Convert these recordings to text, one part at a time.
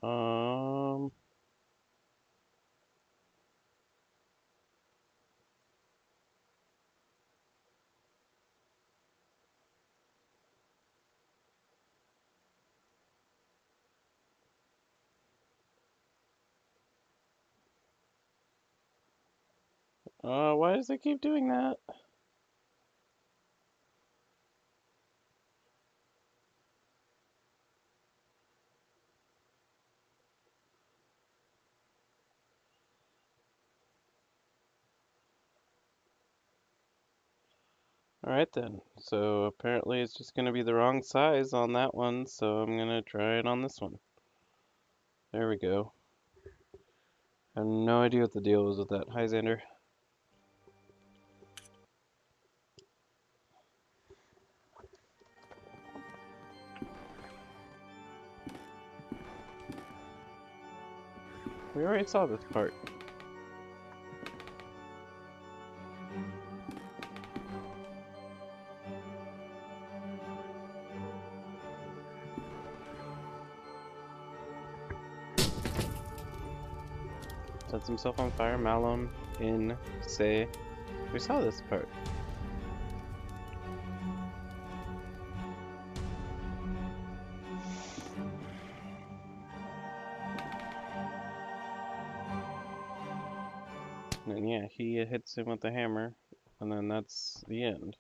Um, why does it keep doing that? Alright then. So apparently it's just gonna be the wrong size on that one, so I'm gonna try it on this one. There we go. I have no idea what the deal was with that. Hi, Xander. We already saw this part. Sets himself on fire. Malum in say. We saw this part. And yeah, he hits him with the hammer, and then that's the end.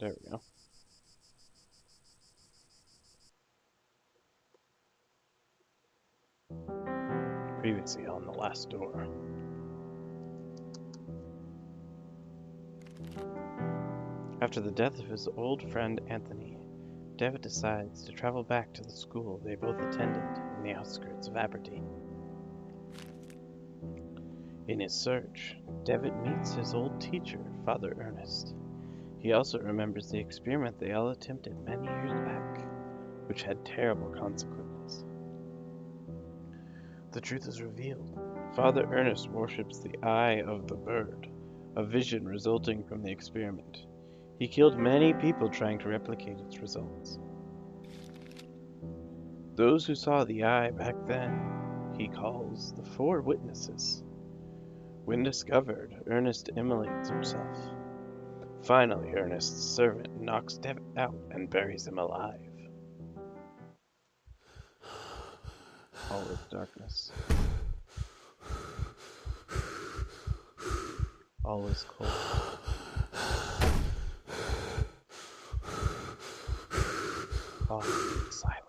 There we go. Previously on the last door. After the death of his old friend Anthony, Devitt decides to travel back to the school they both attended in the outskirts of Aberdeen. In his search, Devitt meets his old teacher, Father Ernest. He also remembers the experiment they all attempted many years back, which had terrible consequences. The truth is revealed. Father Ernest worships the eye of the bird, a vision resulting from the experiment. He killed many people trying to replicate its results. Those who saw the eye back then, he calls the four witnesses. When discovered, Ernest immolates himself. Finally, Ernest's servant knocks Devitt out and buries him alive. All is darkness. All is cold. All is silence.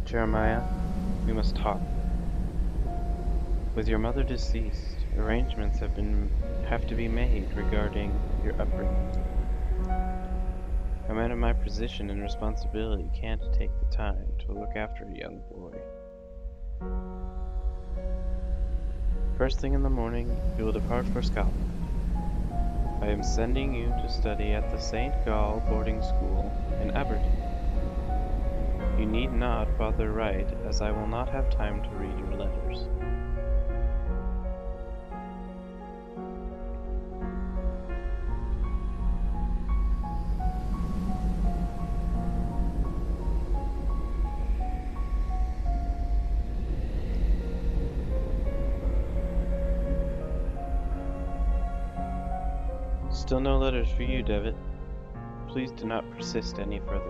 Jeremiah, we must talk. With your mother deceased, arrangements have to be made regarding your upbringing. A man of my position and responsibility can't take the time to look after a young boy. First thing in the morning, you will depart for Scotland. I am sending you to study at the St. Gall boarding school in Aberdeen. You need not bother write, as I will not have time to read your letters. Still no letters for you, Devitt. Please do not persist any further.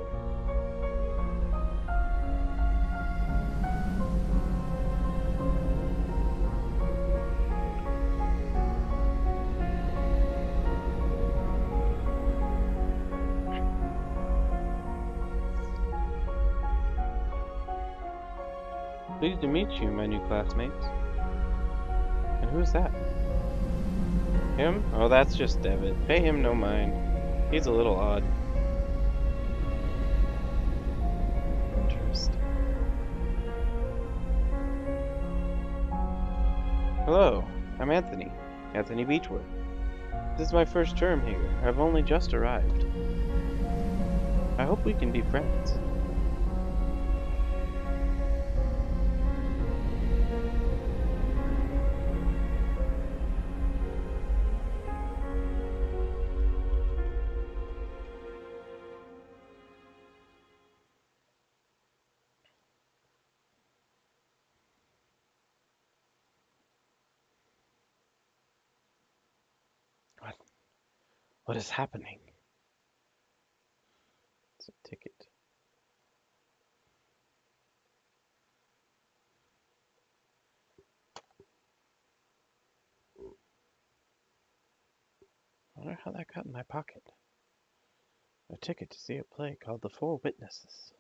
Pleased to meet you, my new classmates. And who's that? Him? Oh, that's just Devitt. Pay him no mind. He's a little odd. Interesting. Hello, I'm Anthony. Anthony Beechwood. This is my first term here. I've only just arrived. I hope we can be friends. What is happening? It's a ticket. I wonder how that got in my pocket. A ticket to see a play called The Four Witnesses.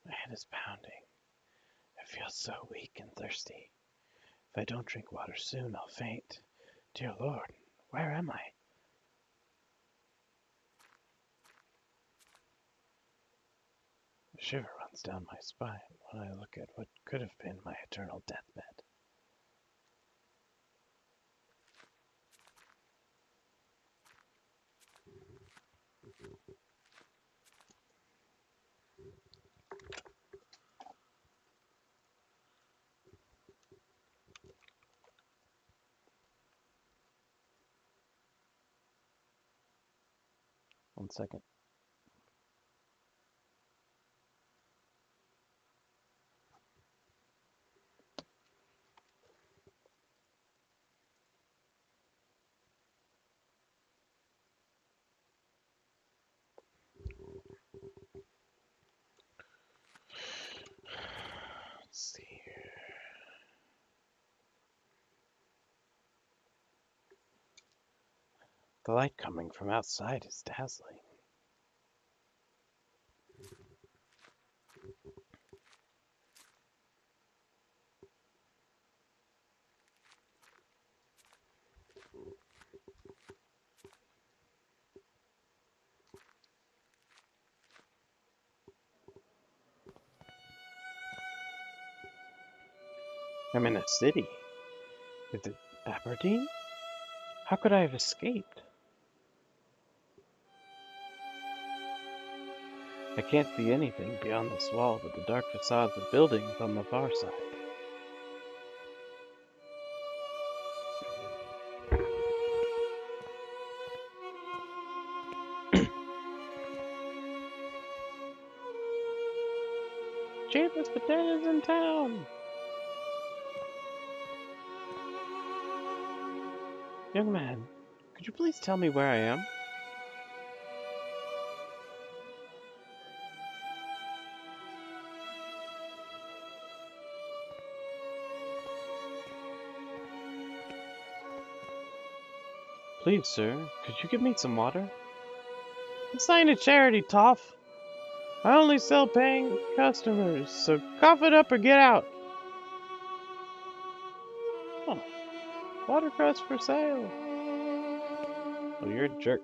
My head is pounding. I feel so weak and thirsty. If I don't drink water soon, I'll faint. Dear Lord, where am I? A shiver runs down my spine when I look at what could have been my eternal deathbed. 1 second. Let's see here. The light coming from outside is dazzling. I'm in a city. Is it Aberdeen? How could I have escaped? I can't see anything beyond this wall but the dark facades of buildings on the far side. Cheapest potatoes in town! Young man, could you please tell me where I am? Please, sir, could you give me some water? This ain't a charity, Toff. I only sell paying customers, so cough it up or get out. Oh, watercress for sale. Well, you're a jerk.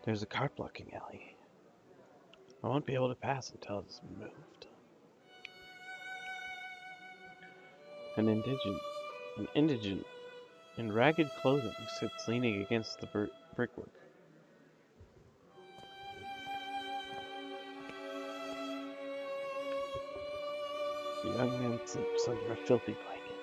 There's a cart blocking alley. I won't be able to pass until it's moved. An indigent in ragged clothing sits leaning against the brickwork. The young man sleeps under a filthy blanket.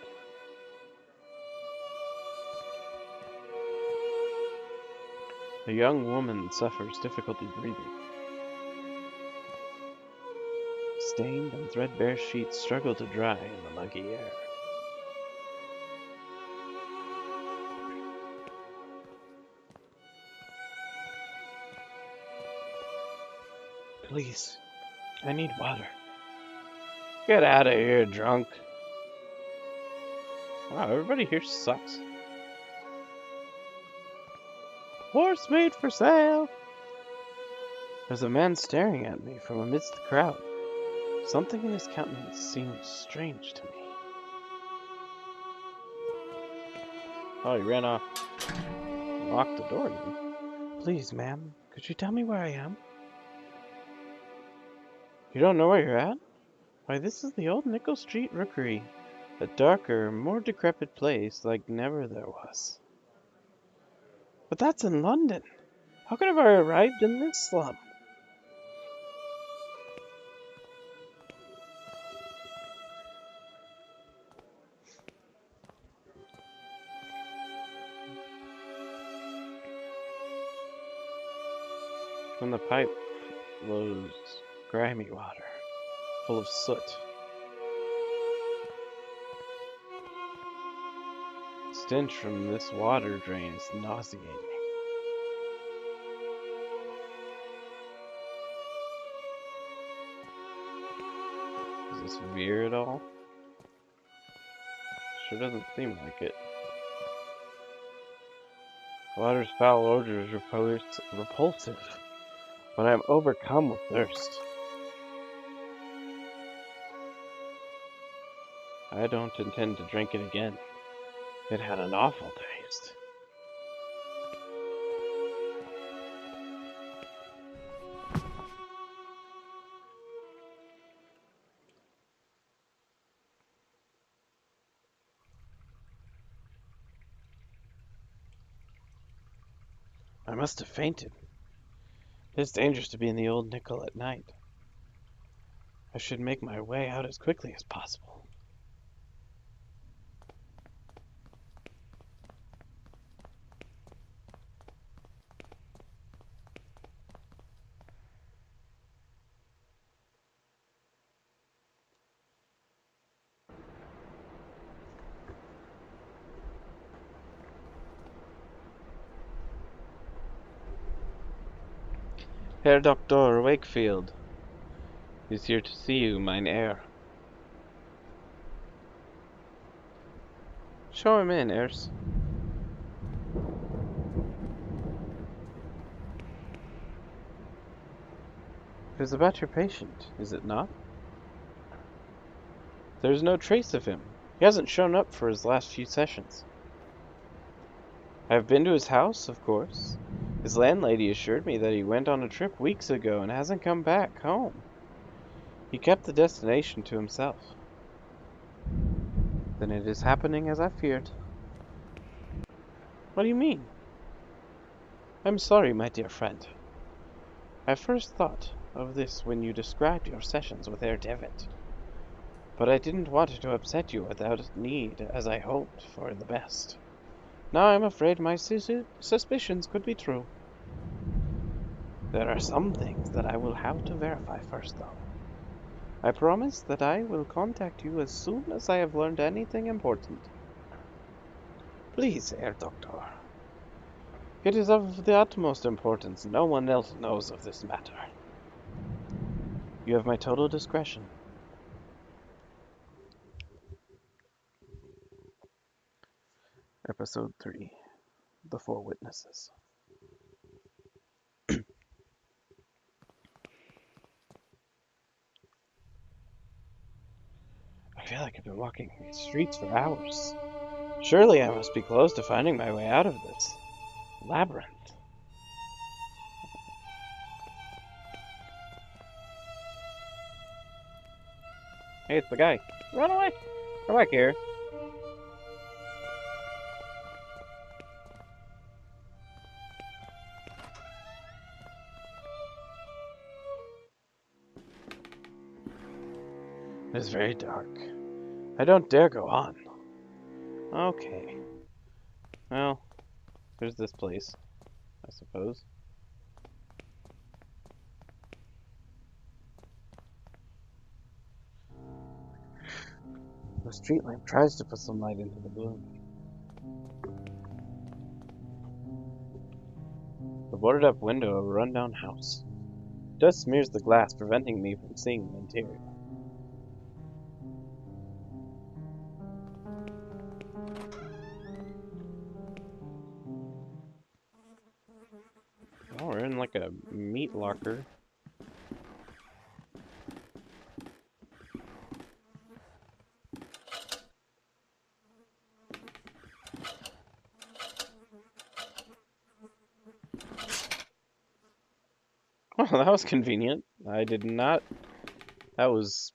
The young woman suffers difficulty breathing. Stained and threadbare sheets struggle to dry in the muggy air. Please, I need water. Get out of here, drunk. Wow, everybody here sucks. Horse meat for sale. There's a man staring at me from amidst the crowd. Something in his countenance seems strange to me. Oh, he ran off. Locked the door, didn't he? Please, ma'am, could you tell me where I am? You don't know where you're at? Why, this is the old Nickel Street Rookery. A darker, more decrepit place like never there was. But that's in London. How could I have arrived in this slum? From the pipe flows grimy water, full of soot. The stench from this water drain is nauseating. Does this veer at all? Sure doesn't seem like it. Water's foul odor is repulsive, but I am overcome with thirst. I don't intend to drink it again. It had an awful taste. I must have fainted. It's dangerous to be in the old Nickel at night. I should make my way out as quickly as possible. Herr Dr. Wakefield is here to see you, mein Herr. Show him in, Ers. It is about your patient, is it not? There's no trace of him. He hasn't shown up for his last few sessions. I have been to his house, of course. His landlady assured me that he went on a trip weeks ago and hasn't come back home. He kept the destination to himself. Then it is happening as I feared. What do you mean? I'm sorry, my dear friend. I first thought of this when you described your sessions with Herr Devitt. But I didn't want to upset you without need, as I hoped for the best. Now I'm afraid my suspicions could be true. There are some things that I will have to verify first, though. I promise that I will contact you as soon as I have learned anything important. Please, Herr Doctor. It is of the utmost importance. No one else knows of this matter. You have my total discretion. Episode 3, The Four Witnesses. I feel like I've been walking these streets for hours. Surely I must be close to finding my way out of this labyrinth. Hey, it's the guy. Run away! Come back here. It is very dark. I don't dare go on. Okay. Well, there's this place, I suppose. The street lamp tries to put some light into the gloom. The boarded up window of a rundown house. Dust smears the glass, preventing me from seeing the interior. Oh, we're in like a meat locker. Oh, that was convenient. I did not. That was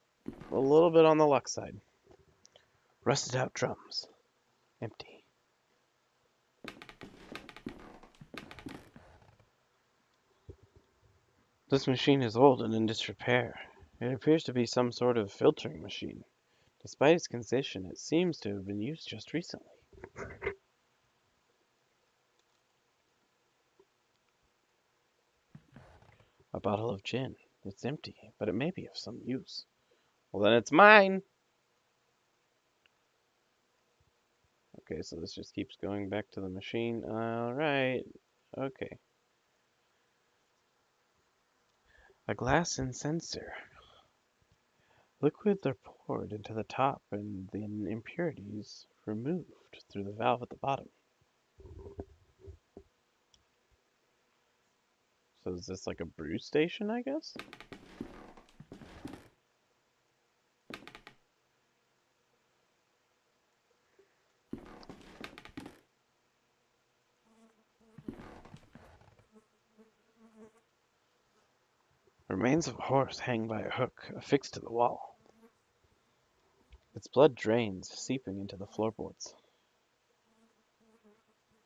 a little bit on the luck side. Rusted out drums. Empty. This machine is old and in disrepair. It appears to be some sort of filtering machine. Despite its condition, it seems to have been used just recently. A bottle of gin. It's empty, but it may be of some use. Well, then it's mine! Okay, so this just keeps going back to the machine. Alright. Okay. A glass incenser. Liquids are poured into the top and the impurities removed through the valve at the bottom. So is this like a brew station, I guess? Remains of a horse hang by a hook affixed to the wall. Its blood drains, seeping into the floorboards.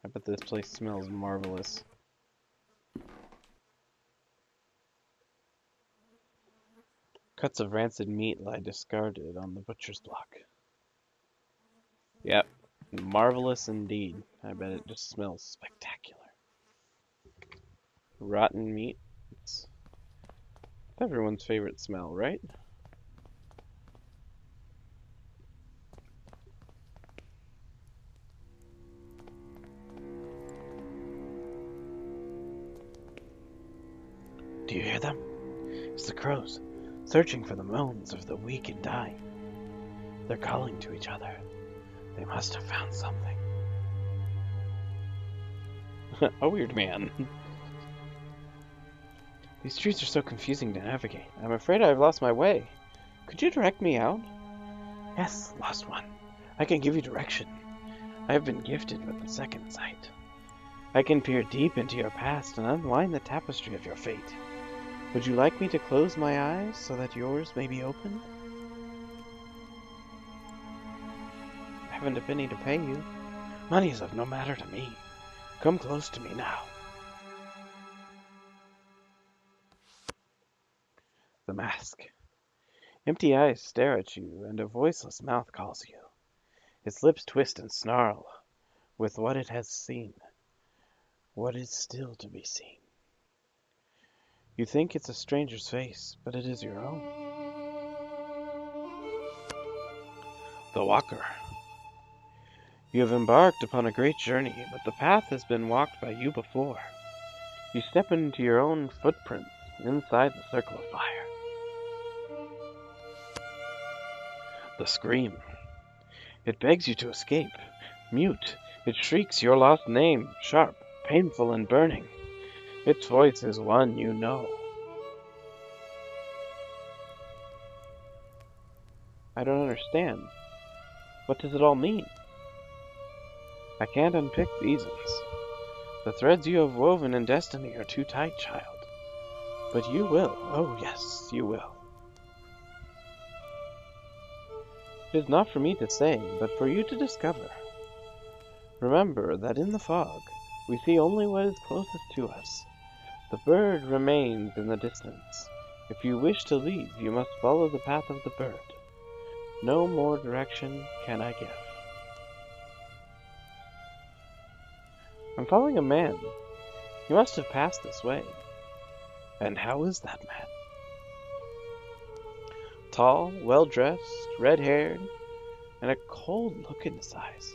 I bet this place smells marvelous. Cuts of rancid meat lie discarded on the butcher's block. Yep, marvelous indeed. I bet it just smells spectacular. Rotten meat. It's everyone's favorite smell, right? Do you hear them? It's the crows, searching for the moans of the weak and dying. They're calling to each other. They must have found something. A weird man. These streets are so confusing to navigate. I'm afraid I've lost my way. Could you direct me out? Yes, lost one. I can give you direction. I have been gifted with the second sight. I can peer deep into your past and unwind the tapestry of your fate. Would you like me to close my eyes so that yours may be opened? I haven't a penny to pay you. Money is of no matter to me. Come close to me now. The mask. Empty eyes stare at you, and a voiceless mouth calls you. Its lips twist and snarl with what it has seen, what is still to be seen. You think it's a stranger's face, but it is your own. The Walker. You have embarked upon a great journey, but the path has been walked by you before. You step into your own footprints inside the circle of fire. The Scream. It begs you to escape, mute. It shrieks your lost name, sharp, painful, and burning. Its voice is one you know. I don't understand. What does it all mean? I can't unpick these ones. The threads you have woven in destiny are too tight, child. But you will. Oh, yes, you will. It is not for me to say, but for you to discover. Remember that in the fog, we see only what is closest to us. The bird remains in the distance. If you wish to leave, you must follow the path of the bird. No more direction can I give. I'm following a man. He must have passed this way. And how is that man? Tall, well-dressed, red-haired, and a cold look in his eyes.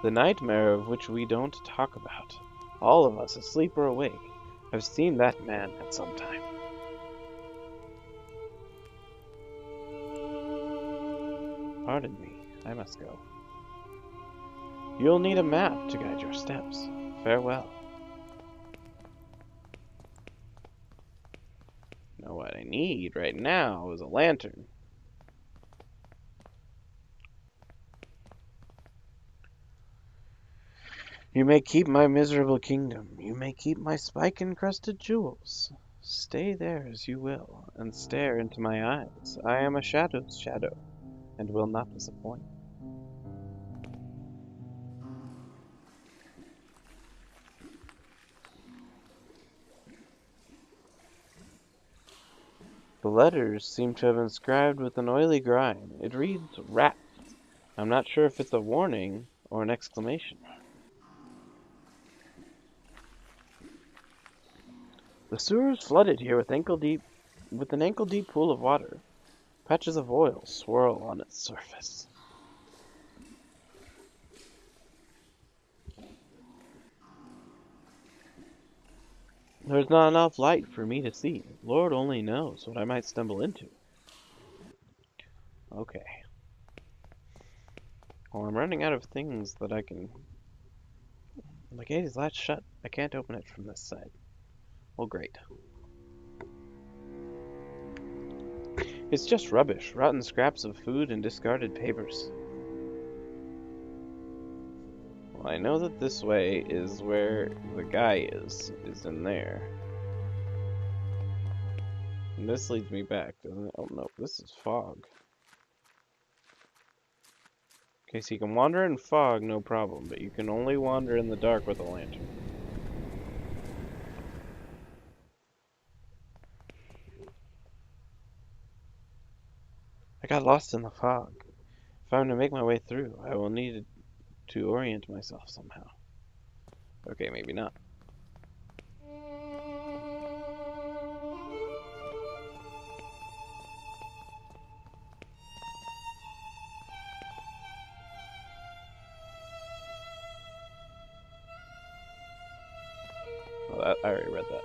The nightmare of which we don't talk about. All of us, asleep or awake, have seen that man at some time. Pardon me, I must go. You'll need a map to guide your steps. Farewell. Now what I need right now is a lantern. You may keep my miserable kingdom. You may keep my spike-encrusted jewels. Stay there as you will, and stare into my eyes. I am a shadow's shadow, and will not disappoint. The letters seem to have inscribed with an oily grime. It reads rat. I'm not sure if it's a warning or an exclamation. The sewer is flooded here with an ankle-deep pool of water. Patches of oil swirl on its surface. There's not enough light for me to see. Lord only knows what I might stumble into. Okay. Well, I'm running out of things that I can... The gate is latched shut. I can't open it from this side. Well, great. It's just rubbish. Rotten scraps of food and discarded papers. Well, I know that this way is where the guy is in there. And this leads me back, doesn't it? Oh no, this is fog. Okay, so you can wander in fog, no problem, but you can only wander in the dark with a lantern. I got lost in the fog. If I'm to make my way through, I will need to orient myself somehow. Okay, maybe not. Well, I already read that.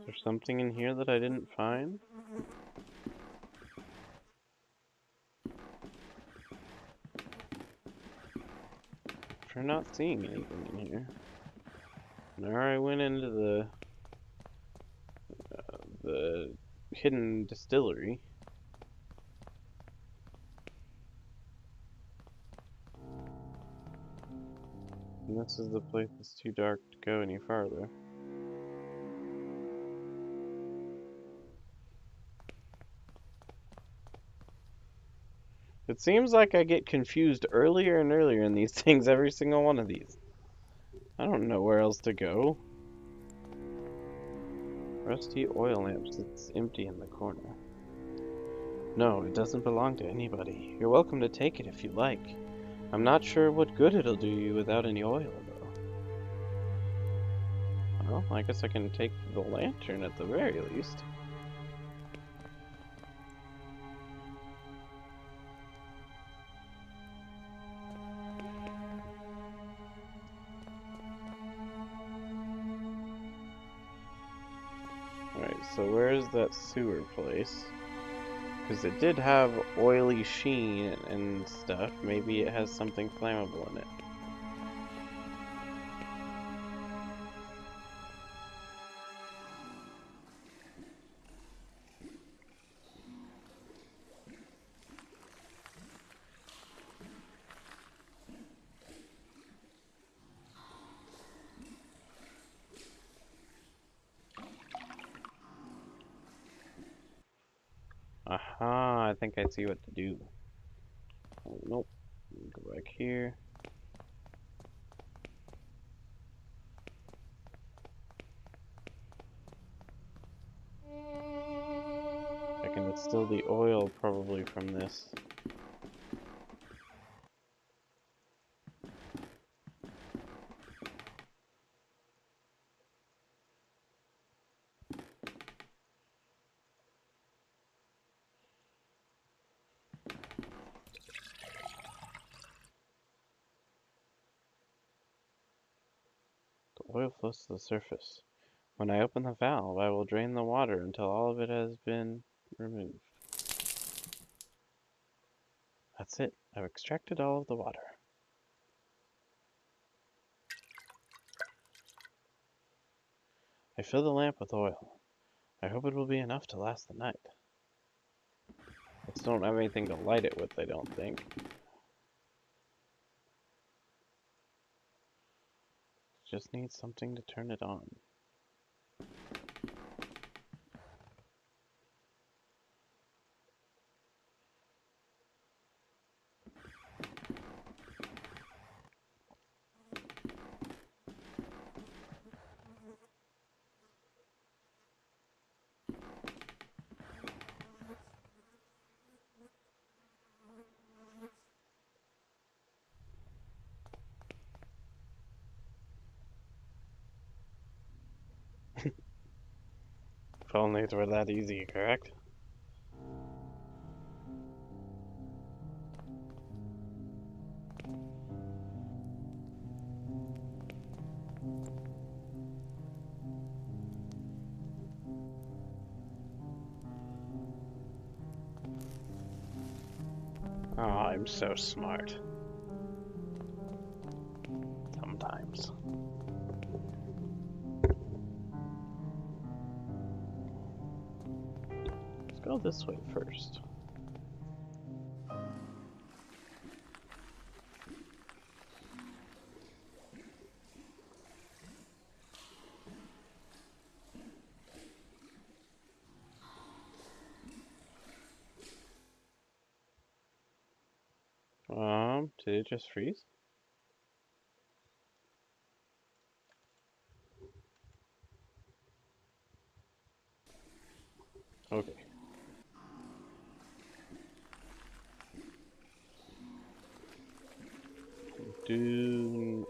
There's something in here that I didn't find? I'm not seeing anything in here. Now I went into the hidden distillery. And this is the place that's too dark to go any farther. It seems like I get confused earlier and earlier in these things, every single one of these. I don't know where else to go. Rusty oil lamp sits empty in the corner. No, it doesn't belong to anybody. You're welcome to take it if you like. I'm not sure what good it'll do you without any oil, though. Well, I guess I can take the lantern at the very least. so where's that sewer place? Because it did have oily sheen and stuff. Maybe it has something flammable in it. Aha, I think I see what to do. Oh, nope. Go back here. I can distill the oil probably from this. The oil flows to the surface. When I open the valve, I will drain the water until all of it has been removed. That's it. I've extracted all of the water. I fill the lamp with oil. I hope it will be enough to last the night. I just don't have anything to light it with, I don't think. Just need something to turn it on. If only it were that easy, correct? Oh, I'm so smart. Sometimes. Let's go this way first. Did it just freeze? Okay. Do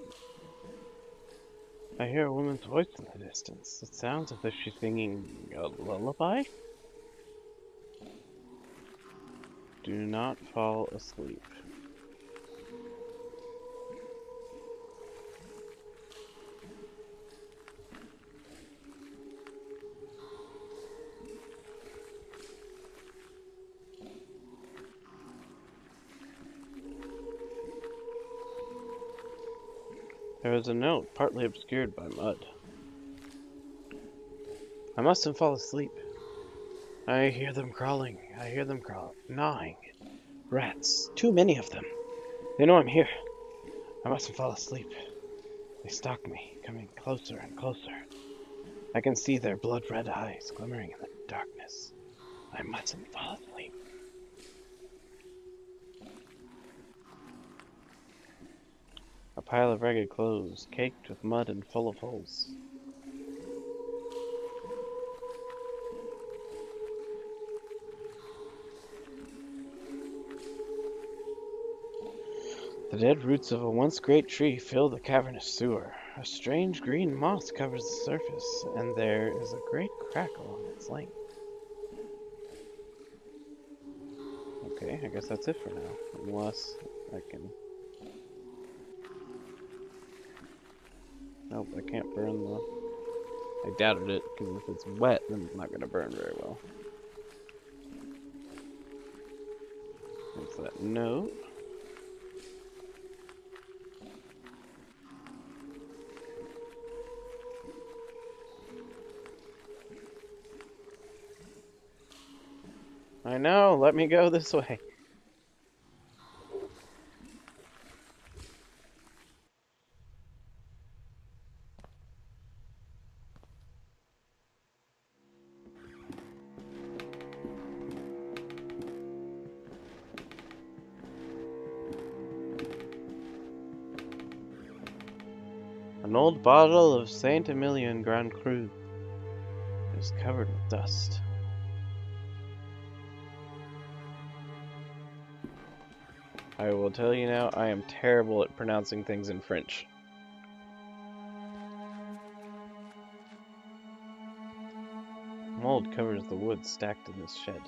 I hear a woman's voice in the distance? It sounds as if she's singing a lullaby? Do not fall asleep. There is a note, partly obscured by mud. I mustn't fall asleep. I hear them crawling. I hear them gnawing. Rats. Too many of them. They know I'm here. I mustn't fall asleep. They stalk me, coming closer and closer. I can see their blood-red eyes glimmering in the darkness. I mustn't fall asleep. A pile of ragged clothes, caked with mud and full of holes. The dead roots of a once great tree fill the cavernous sewer. A strange green moss covers the surface, and there is a great crack along its length. Okay, I guess that's it for now. Unless I can... Nope, I can't burn the... I doubted it, because if it's wet, then it's not going to burn very well. What's that note? I know, let me go this way. An old bottle of Saint Emilion Grand Cru is covered with dust. I will tell you now, I am terrible at pronouncing things in French. Mold covers the wood stacked in this shed.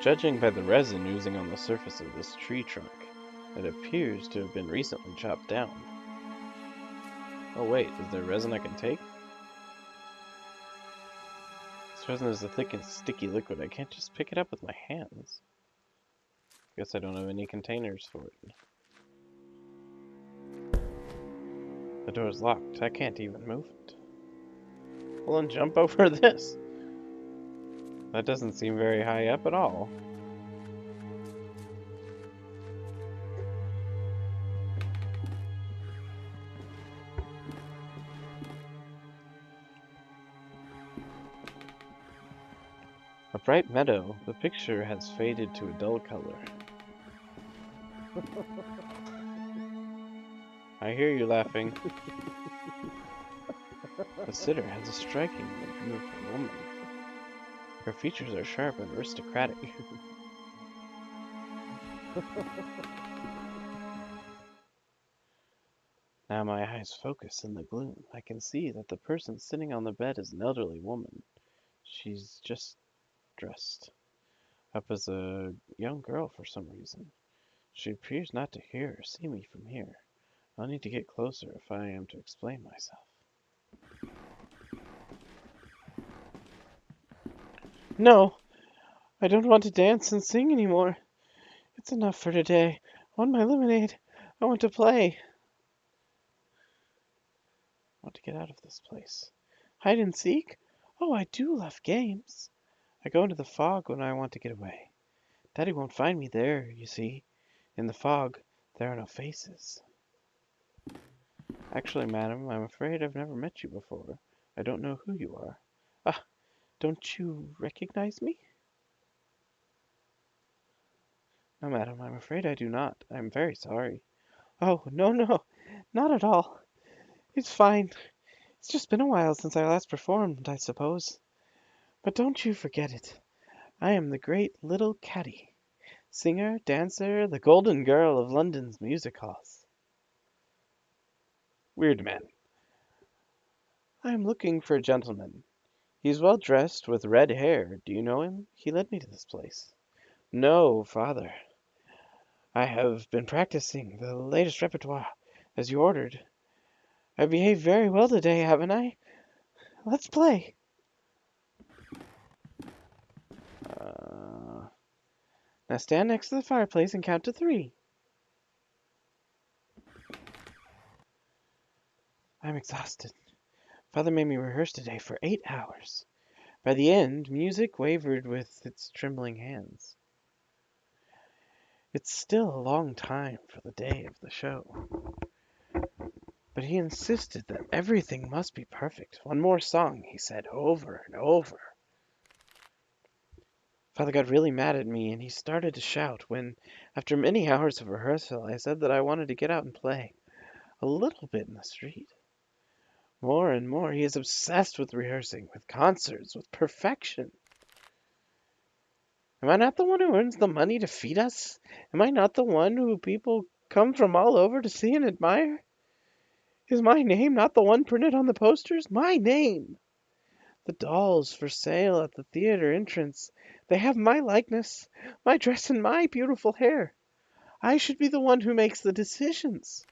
Judging by the resin oozing on the surface of this tree trunk, it appears to have been recently chopped down. Oh wait, is there resin I can take? This resin is a thick and sticky liquid. I can't just pick it up with my hands. Guess I don't have any containers for it. The door's locked. I can't even move it. Well, then jump over this. That doesn't seem very high up at all. A bright meadow. The picture has faded to a dull color. I hear you laughing. The sitter has a strikingly beautiful woman. Her features are sharp and aristocratic. Now my eyes focus in the gloom. I can see that the person sitting on the bed is an elderly woman. She's just dressed up as a young girl for some reason. She appears not to hear or see me from here. I'll need to get closer if I am to explain myself. No, I don't want to dance and sing anymore. It's enough for today. I want my lemonade. I want to play. I want to get out of this place. Hide and seek? Oh, I do love games. I go into the fog when I want to get away. Daddy won't find me there, you see. In the fog, there are no faces. Actually, madam, I'm afraid I've never met you before. I don't know who you are. Ah, don't you recognize me? No, madam, I'm afraid I do not. I'm very sorry. Oh, no, no, not at all. It's fine. It's just been a while since I last performed, I suppose. But don't you forget it. I am the great little Caddy, singer, dancer, the golden girl of London's music halls. Weird man. I am looking for a gentleman. He's well dressed with red hair. Do you know him? He led me to this place. No, father. I have been practicing the latest repertoire, as you ordered. I behaved very well today, haven't I? Let's play. Now stand next to the fireplace and count to 3. I'm exhausted. Father made me rehearse today for 8 hours. By the end, music wavered with its trembling hands. It's still a long time for the day of the show. But he insisted that everything must be perfect. One more song, he said, over and over. Father got really mad at me, and he started to shout when, after many hours of rehearsal, I said that I wanted to get out and play. A little bit in the street. More and more, he is obsessed with rehearsing, with concerts, with perfection. Am I not the one who earns the money to feed us? Am I not the one who people come from all over to see and admire? Is my name not the one printed on the posters? My name! The dolls for sale at the theater entrance, they have my likeness, my dress and my beautiful hair. I should be the one who makes the decisions.